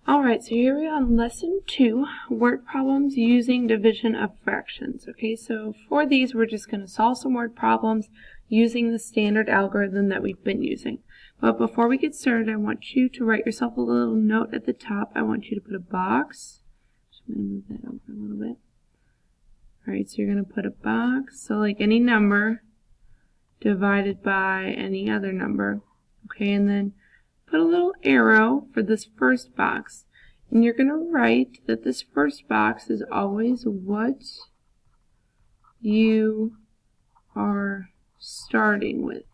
Alright, so here we are on lesson 2, word problems using division of fractions. Okay, so for these we're just going to solve some word problems using the standard algorithm that we've been using. But before we get started, I want you to write yourself a little note at the top. I want you to put a box. I'm going to move that over a little bit. Alright, so you're going to put a box, so like any number divided by any other number. Okay, and then put a little arrow for this first box, and you're going to write that this first box is always what you are starting with.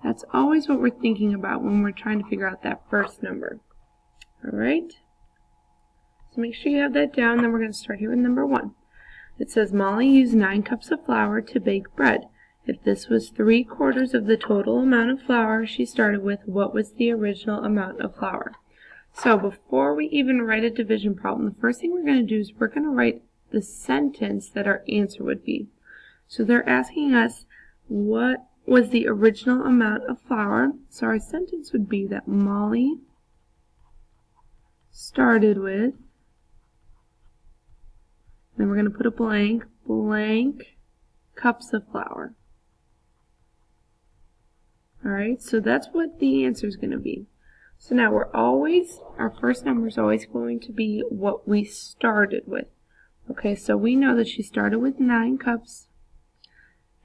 That's always what we're thinking about when we're trying to figure out that first number. Alright? So make sure you have that down, then we're going to start here with number 1. It says Molly used 9 cups of flour to bake bread. If this was 3/4 of the total amount of flour she started with, what was the original amount of flour? So before we even write a division problem, the first thing we're going to do is we're going to write the sentence that our answer would be. So they're asking us what was the original amount of flour. So our sentence would be that Molly started with, then we're going to put a blank cups of flour. Alright, so that's what the answer is going to be. So now our first number is always going to be what we started with. Okay, so we know that she started with 9 cups,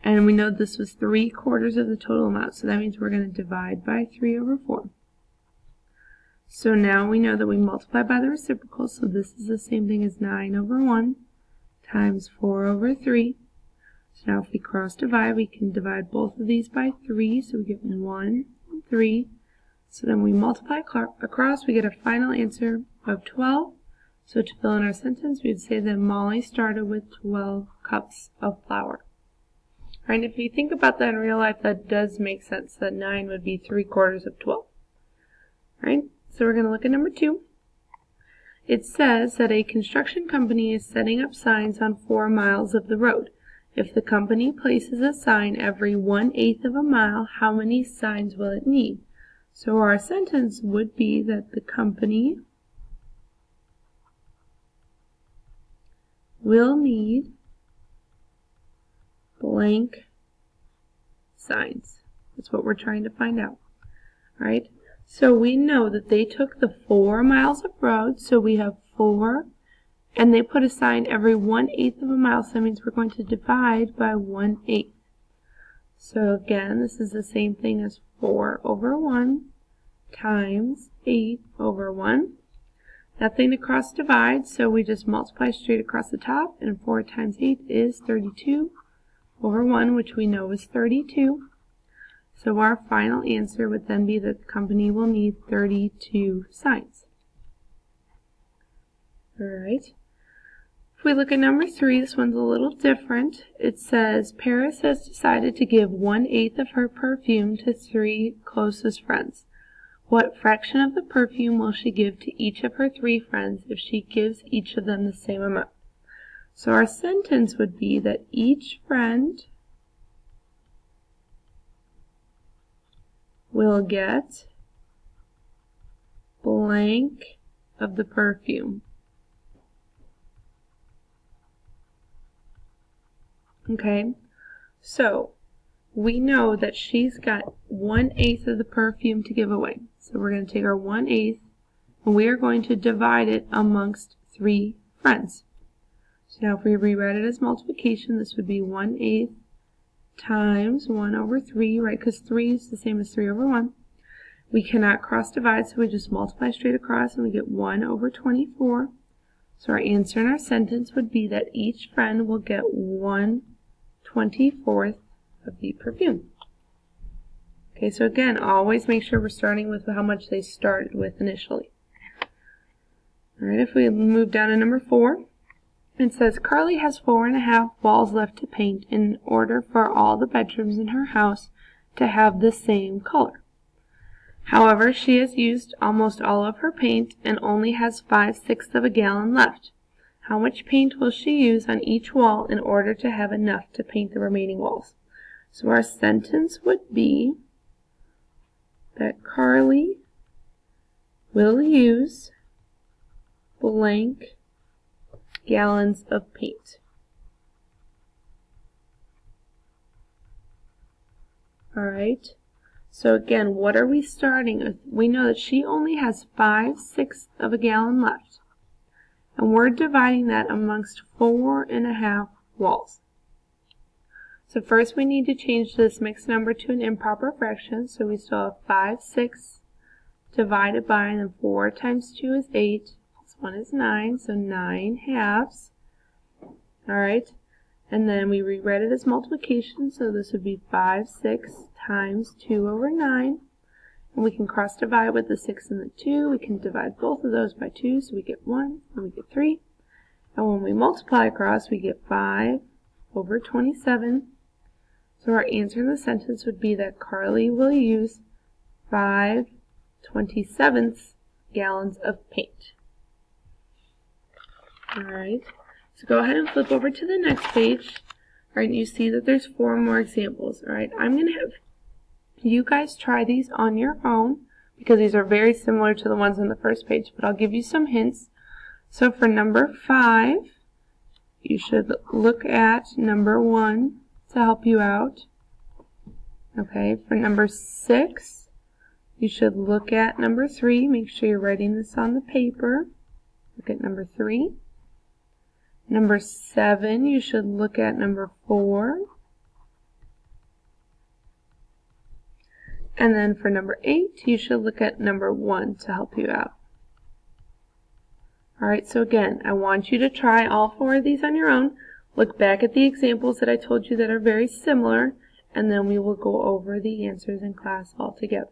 and we know this was 3/4 of the total amount, so that means we're going to divide by 3/4. So now we know that we multiply by the reciprocal, so this is the same thing as 9/1 times 4/3. So now if we cross divide, we can divide both of these by 3, so we get 1 and 3. So then we multiply across, we get a final answer of 12. So to fill in our sentence, we would say that Molly started with 12 cups of flour. Alright, if you think about that in real life, that does make sense, that 9 would be 3/4 of 12. Alright, so we're going to look at number 2. It says that a construction company is setting up signs on 4 miles of the road. If the company places a sign every 1/8 of a mile, how many signs will it need? So our sentence would be that the company will need blank signs. That's what we're trying to find out. Alright, so we know that they took the 4 miles of road, so we have 4, and they put a sign every 1/8 of a mile, so that means we're going to divide by 1/8. So again, this is the same thing as 4/1 times 8/1. Nothing to cross divide, so we just multiply straight across the top, and 4 times 8 is 32/1, which we know is 32. So our final answer would then be that the company will need 32 signs. Alright. If we look at number 3, this one's a little different. It says, Paris has decided to give 1/8 of her perfume to 3 closest friends. What fraction of the perfume will she give to each of her 3 friends if she gives each of them the same amount? So our sentence would be that each friend will get blank of the perfume. Okay, so we know that she's got 1/8 of the perfume to give away. So we're going to take our 1/8 and we are going to divide it amongst 3 friends. So now if we rewrite it as multiplication, this would be 1/8 times 1/3, right? Because 3 is the same as 3/1. We cannot cross divide, so we just multiply straight across and we get 1/24. So our answer in our sentence would be that each friend will get 1/24 of the perfume. Okay, so again, always make sure we're starting with how much they started with initially. Alright, if we move down to number 4, it says Carly has 4.5 walls left to paint in order for all the bedrooms in her house to have the same color. However, she has used almost all of her paint and only has 5/6 of a gallon left. How much paint will she use on each wall in order to have enough to paint the remaining walls? So our sentence would be that Carly will use blank gallons of paint. Alright, so again, what are we starting with? We know that she only has 5/6 of a gallon left. And we're dividing that amongst 4.5 walls. So first we need to change this mixed number to an improper fraction. So we still have 5/6 divided by, and then 4 times 2 is 8. This one is 9, so 9 halves. Alright, and then we rewrite it as multiplication, so this would be 5/6 times 2 over 9. And we can cross divide with the 6 and the 2. We can divide both of those by 2, so we get 1 and we get 3. And when we multiply across, we get 5 over 27. So our answer in the sentence would be that Carly will use 5/27 gallons of paint. Alright, so go ahead and flip over to the next page. Alright, you see that there's 4 more examples. Alright, I'm going to have you guys try these on your own because these are very similar to the ones on the first page, but I'll give you some hints. So for number 5, you should look at number 1 to help you out. Okay, for number 6, you should look at number 3. Make sure you're writing this on the paper. Look at number 3. Number 7, you should look at number 4. And then for number 8, you should look at number 1 to help you out. Alright, so again, I want you to try all 4 of these on your own. Look back at the examples that I told you that are very similar, and then we will go over the answers in class all together.